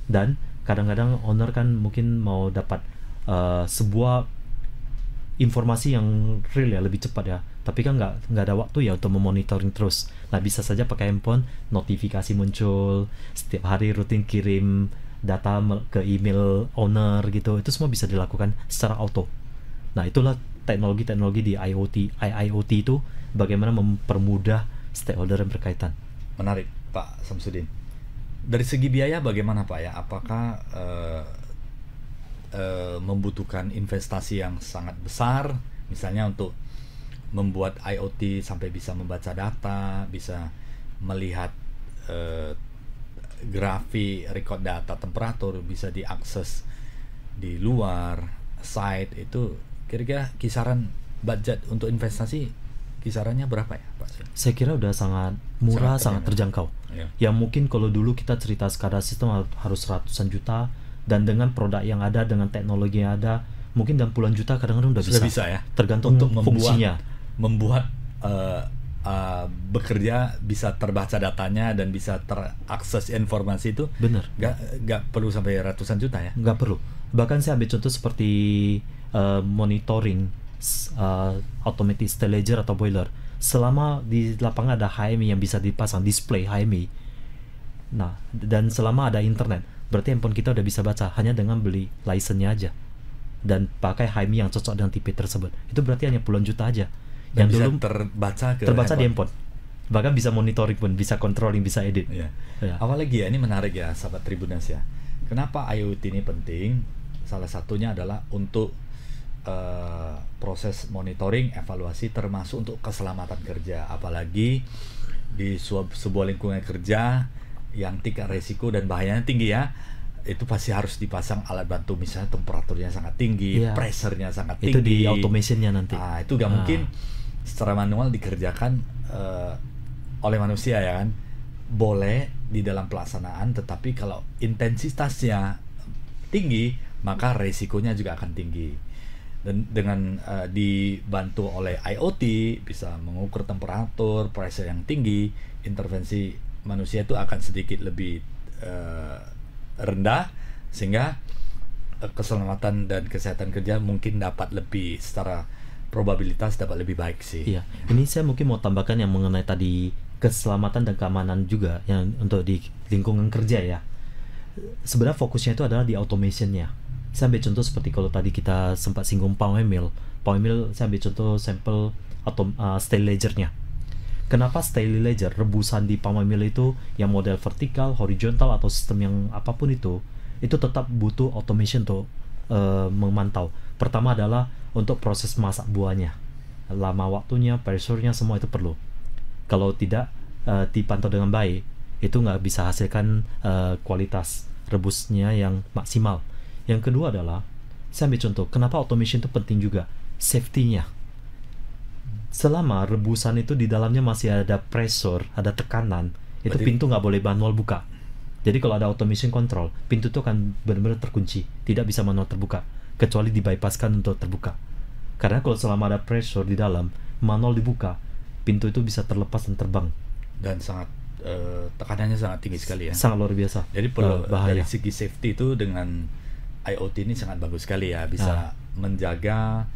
Dan kadang-kadang owner kan mungkin mau dapat sebuah informasi yang real ya, lebih cepat ya, tapi kan nggak ada waktu ya untuk memonitoring terus. Nah bisa saja pakai handphone, notifikasi muncul setiap hari, rutin kirim data ke email owner gitu, itu semua bisa dilakukan secara auto. Nah itulah teknologi-teknologi di IoT itu bagaimana mempermudah stakeholder yang berkaitan. Menarik Pak Samsudin. Dari segi biaya bagaimana Pak ya? Apakah membutuhkan investasi yang sangat besar, misalnya untuk membuat IoT sampai bisa membaca data, bisa melihat grafik, record data, temperatur, bisa diakses di luar site, itu kira-kira kisaran budget untuk investasi kisarannya berapa ya Pak? Saya kira udah sangat murah, sangat terjangkau. Ya mungkin kalau dulu kita cerita SCADA sistem harus ratusan juta, dan dengan produk yang ada, dengan teknologi yang ada, mungkin dalam puluhan juta kadang-kadang udah bisa ya. Tergantung untuk fungsinya. Membuat bekerja bisa terbaca datanya dan bisa terakses informasi itu. Bener. Gak perlu sampai ratusan juta ya? Gak perlu. Bahkan saya ambil contoh seperti monitoring automatic stylizer atau boiler. Selama di lapangan ada HMI yang bisa dipasang, display HMI. Nah, dan selama ada internet, berarti handphone kita udah bisa baca hanya dengan beli license-nya aja. dan pakai HMI yang cocok dengan tipe tersebut, itu berarti hanya puluhan juta aja. Dan Yang bisa dulu terbaca di handphone. Bahkan bisa monitoring pun, bisa controlling, bisa edit. Ya. Ya. Apalagi ya, ini menarik ya sahabat Tribunas ya. Kenapa IoT ini penting? Salah satunya adalah untuk proses monitoring, evaluasi, termasuk untuk keselamatan kerja. Apalagi di sebuah lingkungan kerja yang tingkat resiko dan bahayanya tinggi ya, itu pasti harus dipasang alat bantu, misalnya temperaturnya sangat tinggi, Iya. pressure-nya sangat tinggi. Itu di automationnya nanti. Nah, itu gak mungkin secara manual dikerjakan oleh manusia ya kan. Boleh di dalam pelaksanaan, tetapi kalau intensitasnya tinggi, maka resikonya juga akan tinggi. Dan dengan dibantu oleh IoT, bisa mengukur temperatur, pressure yang tinggi, intervensi manusia itu akan sedikit lebih rendah, sehingga keselamatan dan kesehatan kerja mungkin dapat lebih, secara probabilitas dapat lebih baik sih. Iya, ini saya mungkin mau tambahkan yang mengenai tadi keselamatan dan keamanan juga yang untuk di lingkungan kerja ya. Sebenarnya fokusnya itu adalah di automationnya. Saya ambil contoh seperti kalau tadi kita sempat singgung Palm Mill. Saya ambil contoh sampel style ledgernya. Kenapa style ledger rebusan di Palm Mill itu yang model vertikal, horizontal atau sistem yang apapun itu tetap butuh automation untuk memantau. Pertama adalah untuk proses masak buahnya, lama waktunya, pressure-nya, semua itu perlu. Kalau tidak dipantau dengan baik, itu nggak bisa hasilkan kualitas rebusnya yang maksimal. Yang kedua adalah, saya ambil contoh, kenapa automation itu penting juga, safety-nya. Selama rebusan itu di dalamnya masih ada pressure, ada tekanan, itu pintu nggak boleh manual buka. Jadi kalau ada automation control, pintu itu akan benar-benar terkunci, tidak bisa manual terbuka, kecuali dibypasskan untuk terbuka. Karena kalau selama ada pressure di dalam, manual dibuka, pintu itu bisa terlepas dan terbang. Dan sangat tekanannya sangat tinggi sekali ya. Sangat luar biasa. Jadi perlu bahaya. dari segi safety itu dengan IoT ini sangat bagus sekali ya, bisa menjaga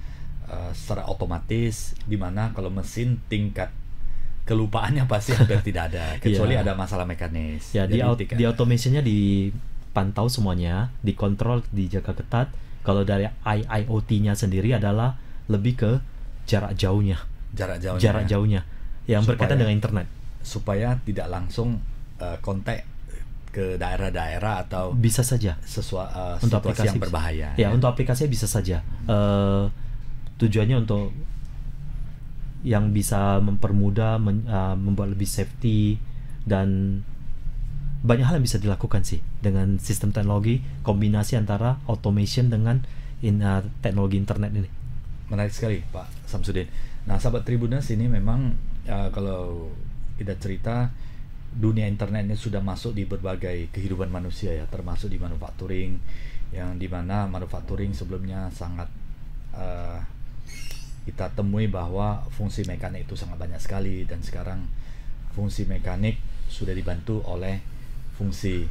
secara otomatis, dimana kalau mesin tingkat kelupaannya pasti hampir tidak ada, kecuali ada masalah mekanis. Ya, di automationnya dipantau semuanya, dikontrol, dijaga ketat. Kalau dari IoT-nya sendiri adalah lebih ke jarak jauhnya. Jarak jauhnya yang berkaitan dengan internet. Supaya tidak langsung kontak ke daerah-daerah atau bisa saja untuk situasi yang berbahaya. Ya, untuk aplikasinya bisa saja. Tujuannya untuk yang bisa mempermudah, membuat lebih safety, dan banyak hal yang bisa dilakukan sih dengan sistem teknologi, kombinasi antara automation dengan teknologi internet ini. Menarik sekali Pak Samsudin. Nah, sahabat Tribunas, ini memang kalau kita cerita, dunia internet ini sudah masuk di berbagai kehidupan manusia ya, termasuk di manufacturing, yang dimana manufacturing sebelumnya sangat kita temui bahwa fungsi mekanik itu sangat banyak sekali, dan sekarang fungsi mekanik sudah dibantu oleh fungsi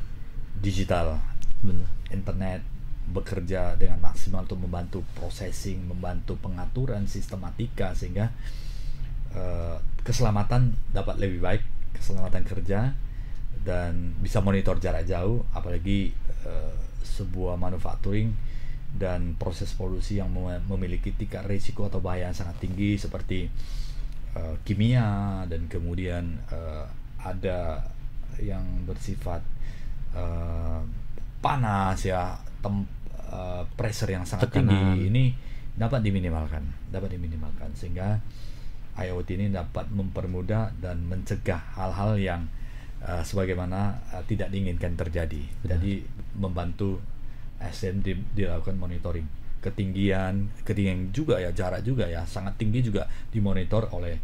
digital. Benar. Internet bekerja dengan maksimal untuk membantu processing, membantu pengaturan sistematika, sehingga keselamatan dapat lebih baik, keselamatan kerja, dan bisa monitor jarak jauh. Apalagi sebuah manufacturing dan proses produksi yang memiliki tingkat risiko atau bahaya yang sangat tinggi, seperti kimia, dan kemudian ada yang bersifat panas ya, pressure yang sangat tinggi. Ini dapat diminimalkan, sehingga IoT ini dapat mempermudah dan mencegah hal-hal yang sebagaimana tidak diinginkan terjadi. Jadi membantu SDM dilakukan monitoring, ketinggian juga ya, jarak juga ya, sangat tinggi juga dimonitor oleh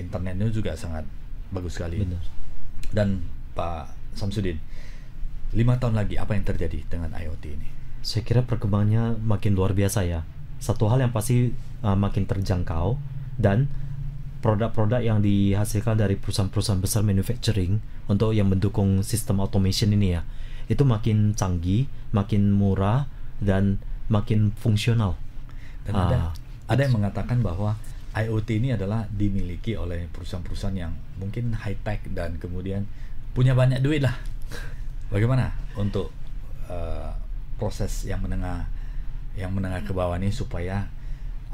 internetnya juga sangat bagus sekali. Benar. Dan Pak Samsudin, 5 tahun lagi apa yang terjadi dengan IoT ini? Saya kira perkembangannya makin luar biasa ya. Satu hal yang pasti makin terjangkau, dan produk-produk yang dihasilkan dari perusahaan-perusahaan besar manufacturing untuk yang mendukung sistem automation ini ya, itu makin canggih, makin murah, dan makin fungsional. Dan ada yang mengatakan bahwa IoT ini adalah dimiliki oleh perusahaan-perusahaan yang mungkin high tech dan kemudian punya banyak duit lah. Bagaimana untuk proses yang menengah yang menengah ke bawah ini supaya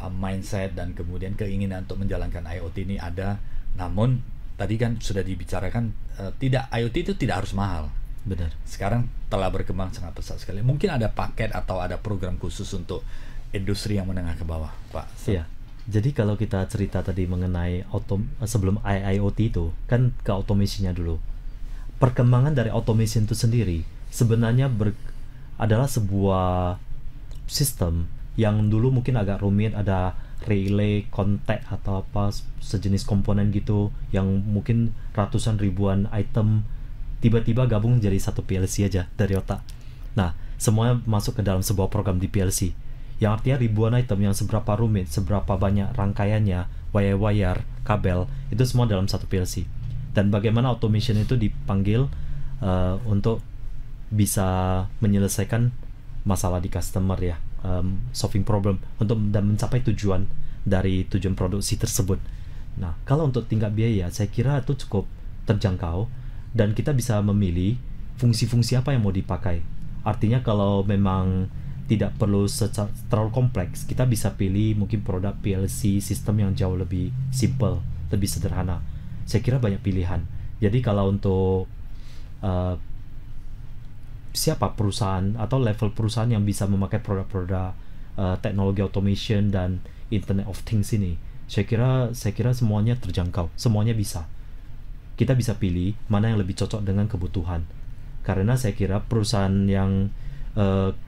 mindset dan kemudian keinginan untuk menjalankan IoT ini ada. Namun tadi kan sudah dibicarakan, tidak, IoT itu tidak harus mahal. Benar. Sekarang telah berkembang sangat pesat sekali. Mungkin ada paket atau ada program khusus untuk industri yang menengah ke bawah, Pak. Iya. Jadi kalau kita cerita tadi mengenai sebelum IoT itu kan ke automation-nya dulu. Perkembangan dari automation itu sendiri sebenarnya adalah sebuah sistem yang dulu mungkin agak rumit, ada relay, kontak atau apa sejenis komponen gitu yang mungkin ratusan ribuan item tiba-tiba gabung jadi satu PLC aja dari otak. Nah, semuanya masuk ke dalam sebuah program di PLC. Yang artinya ribuan item yang seberapa rumit, seberapa banyak rangkaiannya, wire-wire, kabel, itu semua dalam satu PLC. Dan bagaimana automation itu dipanggil untuk bisa menyelesaikan masalah di customer ya, solving problem dan mencapai tujuan produksi tersebut. Nah, kalau untuk tingkat biaya, saya kira itu cukup terjangkau dan kita bisa memilih fungsi-fungsi apa yang mau dipakai. Artinya kalau memang tidak perlu terlalu kompleks, kita bisa pilih mungkin produk PLC sistem yang jauh lebih simple, lebih sederhana. Saya kira banyak pilihan. Jadi kalau untuk siapa perusahaan atau level perusahaan yang bisa memakai produk-produk teknologi automation dan Internet of Things ini, saya kira semuanya terjangkau, semuanya bisa. Kita bisa pilih mana yang lebih cocok dengan kebutuhan. Karena saya kira perusahaan yang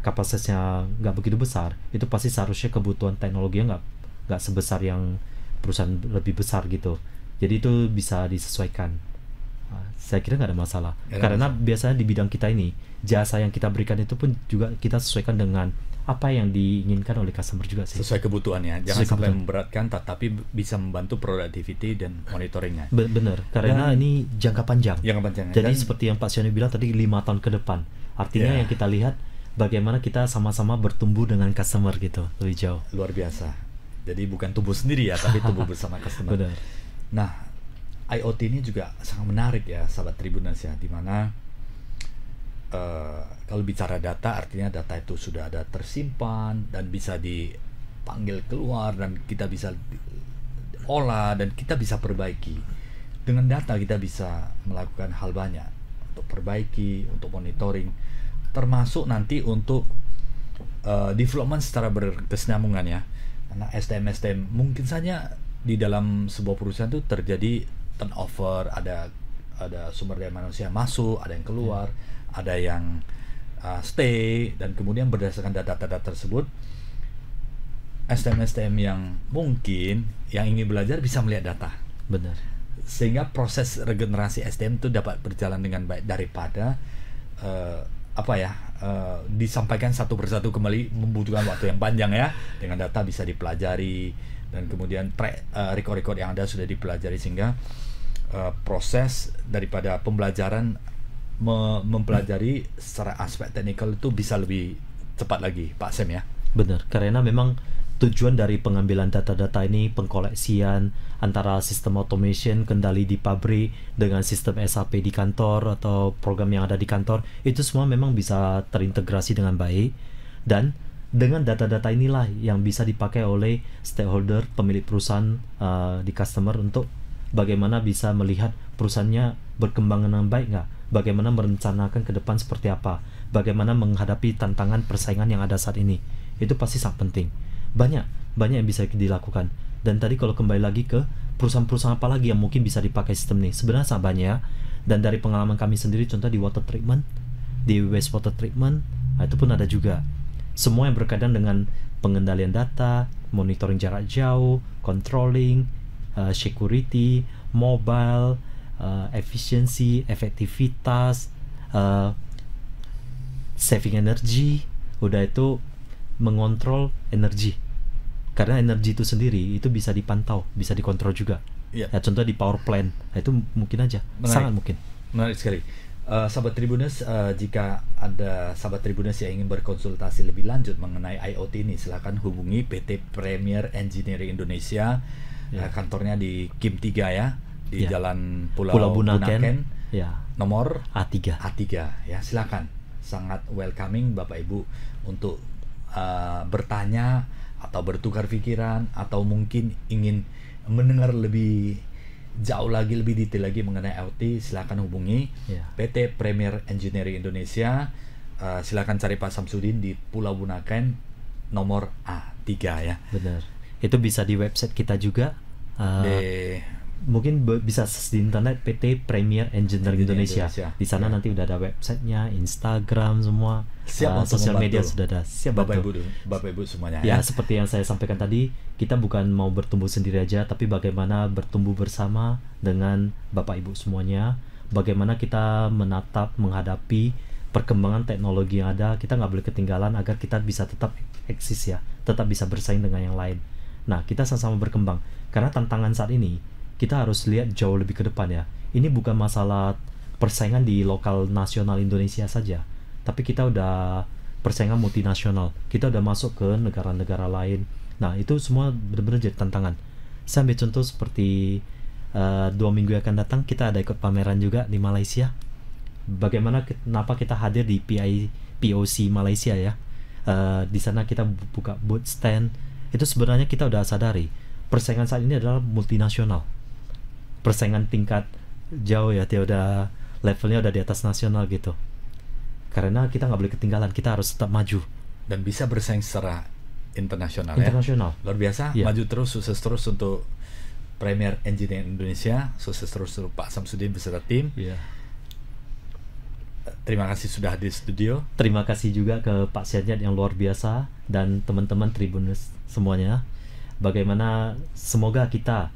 kapasitasnya nggak begitu besar, itu pasti seharusnya kebutuhan teknologinya nggak sebesar yang perusahaan lebih besar gitu. Jadi itu bisa disesuaikan. Saya kira nggak ada masalah. Karena biasanya di bidang kita ini, jasa yang kita berikan itu pun juga kita sesuaikan dengan apa yang diinginkan oleh customer juga sih. Sesuai kebutuhannya. Jangan sampai memberatkan, tetapi bisa membantu productivity dan monitoringnya. Benar. Karena ini jangka panjang. Jadi dan, seperti yang Pak Siani bilang tadi 5 tahun ke depan. Artinya yang kita lihat bagaimana kita sama-sama bertumbuh dengan customer gitu, lebih jauh. Luar biasa. Jadi bukan tumbuh sendiri ya, tapi tumbuh bersama customer. Benar. Nah, IoT ini juga sangat menarik ya, sahabat Tribuners ya, dimana kalau bicara data, artinya data itu sudah ada tersimpan dan bisa dipanggil keluar dan kita bisa olah dan kita bisa perbaiki. Dengan data kita bisa melakukan hal banyak untuk perbaiki, untuk monitoring, termasuk nanti untuk development secara berkesinambungan ya. Karena SDM mungkin saja di dalam sebuah perusahaan itu terjadi turnover, ada sumber daya manusia masuk, ada yang keluar, ada yang stay, dan kemudian berdasarkan data-data tersebut STM yang mungkin yang ingin belajar bisa melihat data. Benar. Sehingga proses regenerasi SDM itu dapat berjalan dengan baik daripada disampaikan satu persatu kembali, membutuhkan waktu yang panjang ya. Dengan data bisa dipelajari dan kemudian record-record yang ada sudah dipelajari, sehingga proses daripada pembelajaran mempelajari secara aspek teknikal itu bisa lebih cepat lagi, Pak Sam ya. Benar, karena memang tujuan dari pengambilan data-data ini, pengkoleksian antara sistem automation kendali di pabrik dengan sistem SAP di kantor atau program yang ada di kantor, itu semua memang bisa terintegrasi dengan baik, dan dengan data-data inilah yang bisa dipakai oleh stakeholder, pemilik perusahaan di customer untuk bagaimana bisa melihat perusahaannya berkembang dengan baik nggak, bagaimana merencanakan ke depan seperti apa, bagaimana menghadapi tantangan persaingan yang ada saat ini. Itu pasti sangat penting. Banyak yang bisa dilakukan. Dan tadi kalau kembali lagi ke perusahaan-perusahaan apa lagi yang mungkin bisa dipakai sistem ini, sebenarnya sangat banyak. Dan dari pengalaman kami sendiri, contoh di water treatment, di wastewater treatment, itu pun ada juga. Semua yang berkaitan dengan pengendalian data, monitoring jarak jauh, controlling, security, mobile, efisiensi, efektivitas, saving energy, udah itu mengontrol energi. Karena energi itu sendiri itu bisa dipantau, bisa dikontrol juga. Ya, contoh di power plant, itu mungkin aja, sangat mungkin. Menarik sekali. Sahabat Tribuners, jika ada sahabat Tribuners yang ingin berkonsultasi lebih lanjut mengenai IoT ini, silakan hubungi PT Premier Engineering Indonesia. Kantornya di Kim 3 ya, di Jalan Pulau Bunaken, nomor A3 ya. Silakan, sangat welcoming Bapak Ibu untuk bertanya atau bertukar pikiran atau mungkin ingin mendengar lebih jauh lagi, lebih detail lagi mengenai IoT, silakan hubungi PT Premier Engineering Indonesia. Silakan cari Pak Samsudin di Pulau Bunaken nomor A3 ya. Benar. Itu bisa di website kita juga. Mungkin bisa search di internet PT Premier Engineering Indonesia. Di sana nanti udah ada websitenya, Instagram semua, sosial media sudah ada. Siap Bapak Ibu semuanya. Ya, seperti yang saya sampaikan tadi, kita bukan mau bertumbuh sendiri aja, tapi bagaimana bertumbuh bersama dengan Bapak Ibu semuanya. Bagaimana kita menghadapi perkembangan teknologi yang ada, kita nggak boleh ketinggalan agar kita bisa tetap eksis ya, tetap bisa bersaing dengan yang lain. Nah, kita sama-sama berkembang. Karena tantangan saat ini, kita harus lihat jauh lebih ke depan ya. Ini bukan masalah persaingan di lokal nasional Indonesia saja, tapi kita udah persaingan multinasional. Kita udah masuk ke negara-negara lain. Nah, itu semua benar-benar jadi tantangan. Saya ambil contoh seperti 2 minggu yang akan datang, kita ada ikut pameran juga di Malaysia. Kenapa kita hadir di POC Malaysia ya. Di sana kita buka booth stand. Itu sebenarnya kita udah sadari persaingan saat ini adalah multinasional. Persaingan tingkat jauh ya, dia udah levelnya udah di atas nasional gitu. Karena kita nggak boleh ketinggalan, kita harus tetap maju dan bisa bersaing secara internasional. Luar biasa, maju terus, sukses terus untuk Premier Engineering Indonesia, sukses terus untuk Pak Samsudin beserta tim. Terima kasih sudah hadir di studio. Terima kasih juga ke Pak Sianjat yang luar biasa dan teman-teman Tribuners semuanya. Bagaimana semoga kita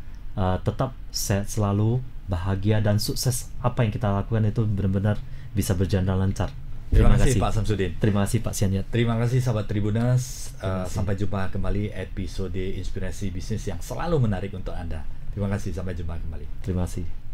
tetap sehat selalu, bahagia dan sukses. Apa yang kita lakukan itu benar-benar bisa berjalan lancar. Terima kasih Pak Samsudin. Terima kasih Pak Sianjat. Terima kasih sahabat Tribuners. Sampai jumpa kembali episode Inspirasi Bisnis yang selalu menarik untuk Anda. Terima kasih, sampai jumpa kembali. Terima kasih.